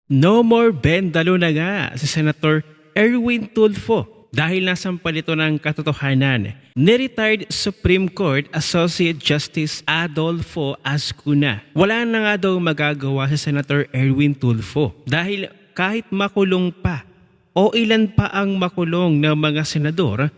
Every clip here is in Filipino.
No more Bendalo na nga si Senator Erwin Tulfo dahil nasampal ito ng katotohanan ni retired Supreme Court Associate Justice Adolfo Ascuna. Wala na nga daw magagawa si Senator Erwin Tulfo dahil kahit makulong pa o ilan pa ang makulong ng mga senador,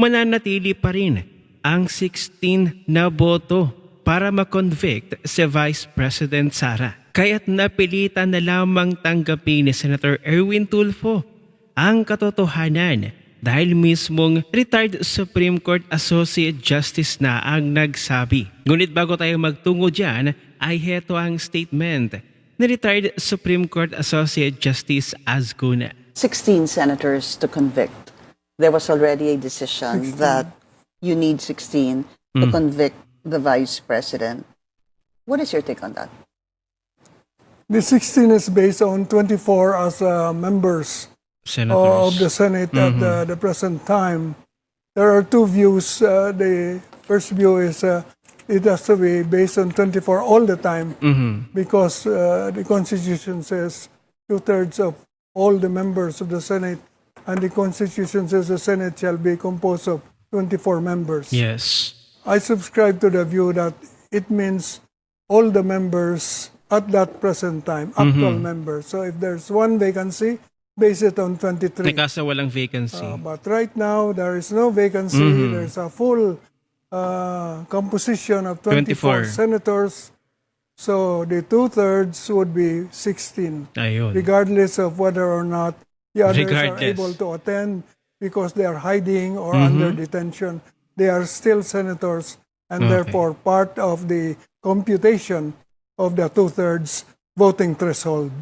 mananatili pa rin ang 16 na boto para makonvict si Vice President Sara. Kaya't napilitan na lamang tanggapin ni Senator Erwin Tulfo ang katotohanan dahil mismong retired Supreme Court Associate Justice na ang nagsabi. Ngunit bago tayo magtungo dyan, ay heto ang statement ni retired Supreme Court Associate Justice Ascuna. 16 senators to convict. There was already a decision that you need 16 to convict the Vice President. What is your take on that? The 16 is based on 24 as members Senators. of the Senate at the present time. There are two views. The first view is it has to be based on 24 all the time because the Constitution says 2/3 of all the members of the Senate, and the Constitution says the Senate shall be composed of 24 members. Yes. I subscribe to the view that it means all the members at that present time, actual members. So if there's one vacancy, base it on 23. Nakasa walang vacancy. But right now, there is no vacancy. There's a full composition of 24 24. senators. So the 2/3 would be 16, Ayun. regardless of whether or not the others are Regardless. able to attend because they are hiding or under detention. They are still senators and therefore part of the computation of the 2/3 voting threshold.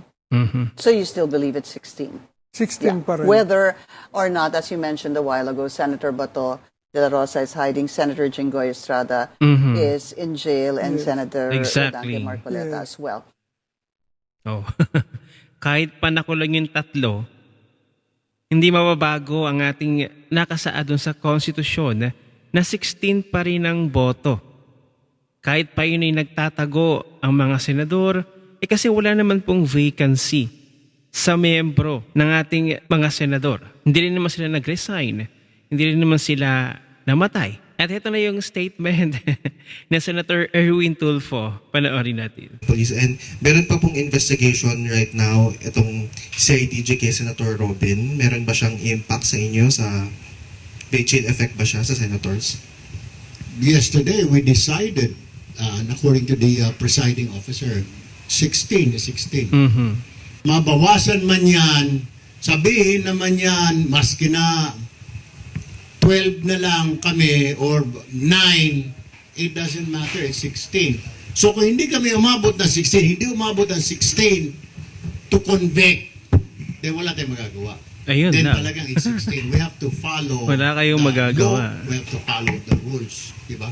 So you still believe it's 16? 16 pa rin. Whether or not, as you mentioned a while ago, Senator Bato de la Rosa is hiding, Senator Jinggoy Estrada is in jail, and Senator Exactly. Dante Marcoleta as well. Oh. Kahit pa nakulong yung tatlo, hindi mababago ang ating nakasaad dun sa konstitusyon na 16 pa rin ang boto. Kahit pa yun ay nagtatago ang mga senador, kasi wala naman pong vacancy sa miyembro ng ating mga senador. Hindi rin naman sila nag-resign. Hindi rin naman sila namatay. At ito na yung statement na Senator Erwin Tulfo. Panoorin natin. Police, and meron pa pong investigation right now itong CIDG kay Senator Robin. Meron ba siyang impact sa inyo, sa may chain effect ba siya sa senators? Yesterday, we decided, according to the presiding officer, 16 is 16. Mabawasan man yan, sabihin naman yan, maski na 12 na lang kami or 9, it doesn't matter, it's 16. So kung hindi kami umabot ng 16, hindi umabot ng 16 to convict, then wala tayong magagawa. Ayun Then na. talagang it's 16. We have to follow Wala kayong the magagawa. law. We have to follow the rules. Diba?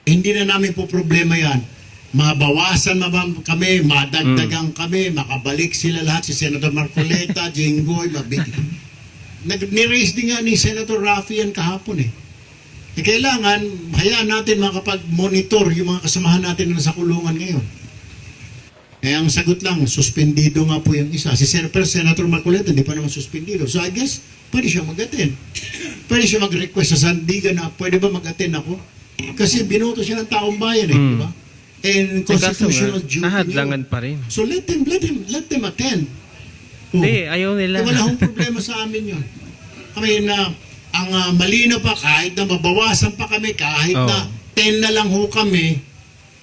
Hindi na namin po problema yan. Mabawasan kami, madagdagan kami, makabalik sila lahat, si Senator Marcoleta, Jinggoy, Ni-raise din nga ni Senator Raffy yan kahapon eh. Kailangan, hayaan natin makapag-monitor yung mga kasamahan natin na nasa kulungan ngayon. Eh, ang sagot lang, suspendido nga po yung isa. Pero Senator Marcoleta, hindi pa naman suspendido. So I guess, pwede siya mag-attend. Pwede siya mag-request sa Sandigan na, pwede ba mag-attend ako? Kasi binoto siya ng taong bayan eh, di ba? And constitutional duty nahadlangan yun. pa rin. So let them attend. Hindi, ayaw nila. Eh, wala akong problema sa amin yun. Kami na, ang malino pa, kahit na mabawasan pa kami, kahit na 10 na lang ho kami,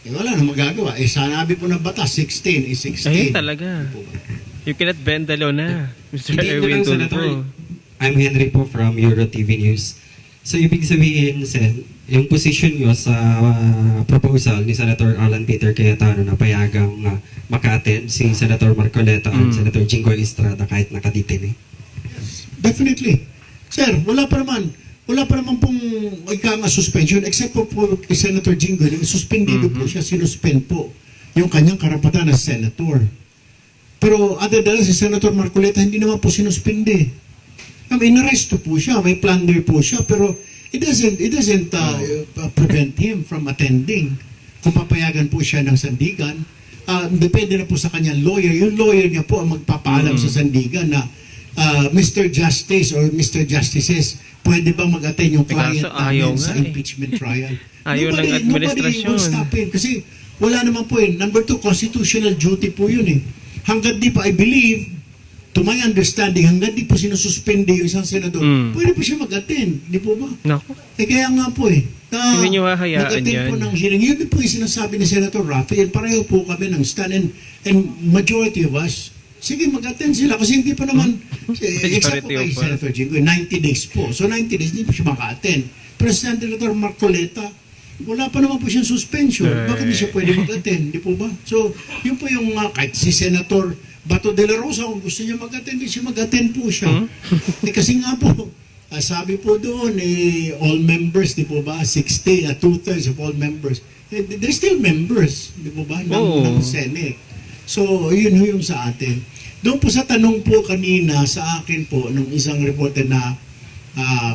eh wala na magagawa. Eh sanabi po ng batas, 16 is 16. Ayun talaga. You cannot bend the law na, Mr. Hindi Erwin lang, Senator. Tulfo. I'm Henry po from Euro TV News. So, ibig sabihin, Sen, yung position nyo sa proposal ni Senator Alan Peter Cayetano na payagang maka-attend si Senator Marcoleta at Senator Jinggoy Estrada kahit nakaditin eh. Definitely. Sir, wala pa naman pong suspension except po kay Senator Jinggoy, suspendido po siya, sinuspend po yung kanyang karapatan na senator. Pero other than si Senator Marcoleta, hindi naman po sinuspende. Inaresto po siya, may plunder po siya, pero it doesn't prevent him from attending. Kung papayagan po siya ng sandigan, depende na po sa kanyang lawyer. Yung lawyer niya po ang magpapaalam sa sandigan na Mr. Justice or Mr. Justices, pwede ba mag-attend yung client Kaso ayaw namin sa nga eh. impeachment trial? Ayaw ng Nobody administrasyon. will stop it. Kasi wala naman po eh. Number 2, constitutional duty po yun eh. Hanggat di pa, I believe, to my understanding, hanggat di po sinususpende yung isang senador, pwede po siya mag-attend. Di po ba? Naku. Kaya nga po eh. Hindi niyo hahayaan nag-attend yan. po ng hearing. Yun din po yung sinasabi ni Senator Rafi. And pareho po kami ng stand and majority of us, sige mag-attend sila kasi hindi pa naman, except po kay Majority of us. Senator Jinggoy, 90 days po. So 90 days, hindi po siya maka-attend. Pero Senator Marcoleta, wala pa naman po siyang suspension. Bakit hindi siya pwede mag-attend? Di po ba? So, yun po yung kahit si Senator Bato de la Rosa, kung gusto niya mag-attend, hindi siya mag-attend po siya. Kasi nga po, sabi po doon, all members, di po ba, 60, 2/3 of all members, they're still members, di po ba, ng Senate. So, yun yung sa atin. Doon po sa tanong po kanina sa akin po, ng isang reporter na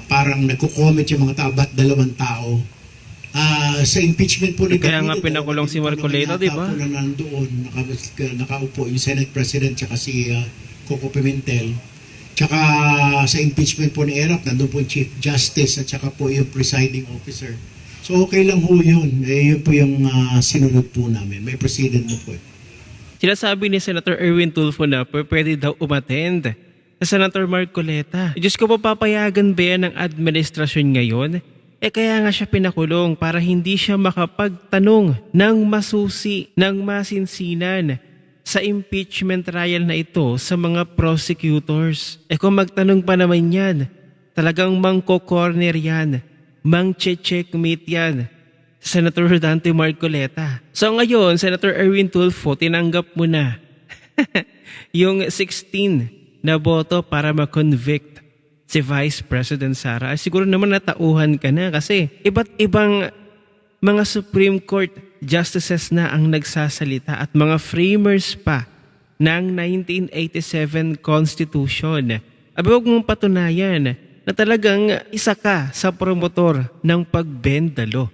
parang nagko-comment yung mga tao, ba't 2 tao? Sa impeachment po ni Kaya nga Cavite, pinakulong si Marcoleta, di ba? po na nandoon, nakaupo yung Senate President tsaka si Coco Pimentel. Tsaka sa impeachment po ni Erap, nandun po yung Chief Justice at tsaka po yung presiding officer. So okay lang ho yun. Yun po yung sinunod po namin. May precedent na po. Sinasabi ni Senator Erwin Tulfo na pwede daw umattend sa Senator Marcoleta. Diyos ko, papayagan ba yan ng administrasyon ngayon? Kaya nga siya pinakulong para hindi siya makapagtanong ng masusi, ng masinsinan sa impeachment trial na ito sa mga prosecutors. Kung magtanong pa naman yan, talagang mangko-corner yan, mang-checkmate yan, Senator Dante Marcoleta. So ngayon, Senator Erwin Tulfo, tinanggap mo na yung 16 na boto para ma-convict si Vice President Sara. Siguro naman natauhan ka na kasi iba't ibang mga Supreme Court justices na ang nagsasalita at mga framers pa ng 1987 Constitution. Abi, huwag mong patunayan na talagang isa ka sa promotor ng pagbendalo.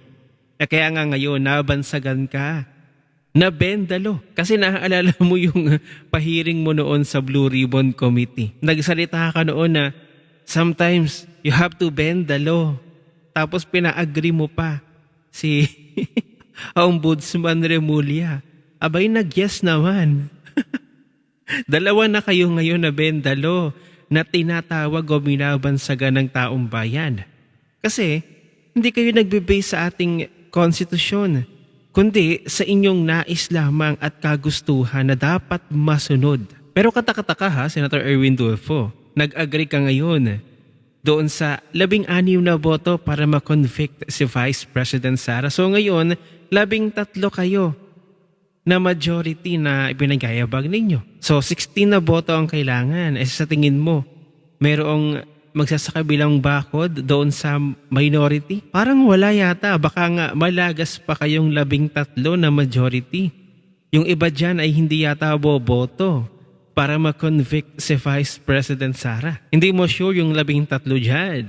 Kaya nga ngayon, nabansagan ka. Nabendalo. Kasi naaalala mo yung pahiring mo noon sa Blue Ribbon Committee. Nagsalita ka noon na sometimes you have to bend the law. Tapos pina-agree mo pa si Ombudsman Remulla. Abay, nag-yes naman. 2 na kayo ngayon na bend the law na tinatawag o binabansagan ng taong bayan. Kasi hindi kayo nagbe-base sa ating konstitusyon, kundi sa inyong nais lamang at kagustuhan na dapat masunod. Pero katakataka ha, Senator Erwin Tulfo, nag-agree ka ngayon doon sa 16 na boto para ma-convict si Vice President Sara. So ngayon, 13 kayo na majority na ipinagayabag ninyo. So 16 na boto ang kailangan. Sa tingin mo, mayroong magsasakabilang bakod doon sa minority? Parang wala yata. Baka nga malagas pa kayong 13 na majority. Yung iba dyan ay hindi yata boboto para ma-convict si Vice President Sara. Hindi mo sure yung 13 dyan.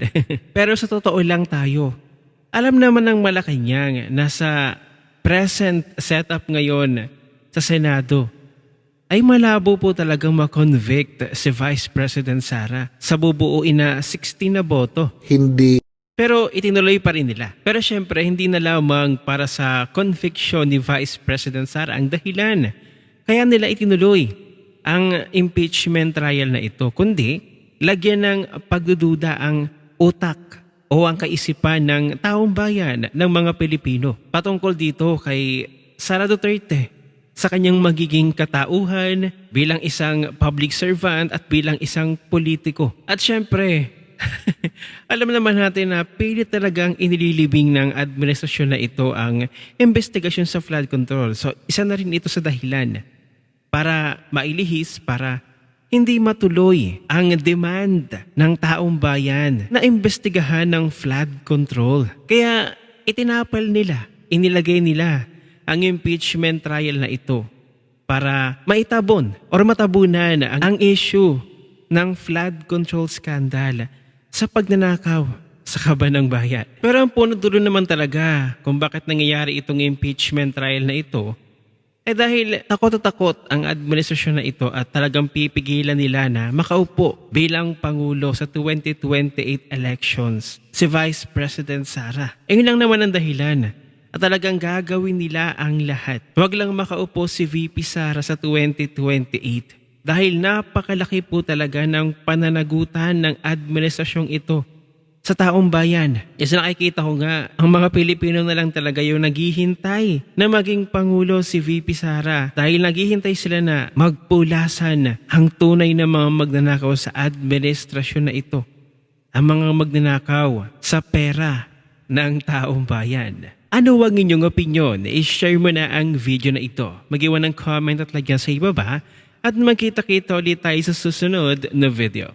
Pero sa totoo lang tayo, alam naman ng Malacanang na sa present setup ngayon sa Senado, ay malabo po talagang ma-convict si Vice President Sara sa bubuuin na 16 na boto. Hindi. Pero itinuloy pa rin nila. Pero syempre, hindi na lamang para sa conviction ni Vice President Sara ang dahilan. Kaya nila itinuloy ang impeachment trial na ito, kundi lagyan ng pagdududa ang utak o ang kaisipan ng taong bayan ng mga Pilipino patungkol dito kay Sara Duterte sa kanyang magiging katauhan bilang isang public servant at bilang isang politiko. At syempre, alam naman natin na pilit talagang inililibing ng administrasyon na ito ang investigasyon sa flood control. So isa na rin ito sa dahilan para mailihis, para hindi matuloy ang demand ng taong bayan na imbestigahan ng flood control. Kaya itinapal nila, inilagay nila ang impeachment trial na ito para maitabon o matabunan ang issue ng flood control scandal sa pagnanakaw sa kaban ng bayan. Pero ang punot dulo naman talaga kung bakit nangyayari itong impeachment trial na ito Dahil takot na takot ang administrasyon na ito at talagang pipigilan nila na makaupo bilang Pangulo sa 2028 elections si Vice President Sara. Yun lang naman ang dahilan at talagang gagawin nila ang lahat. Huwag lang makaupo si VP Sara sa 2028 dahil napakalaki po talaga ng pananagutan ng administrasyong ito sa taong bayan. Yes, nakikita ko nga, ang mga Pilipino na lang talaga yung naghihintay na maging Pangulo si VP Sara dahil naghihintay sila na magpulasan ang tunay na mga magnanakaw sa administrasyon na ito. Ang mga magnanakaw sa pera ng taong bayan. Ano ang inyong opinion? I-share mo na ang video na ito. Mag-iwan ng comment at lagyan sa ibaba at magkita-kita ulit tayo sa susunod na video.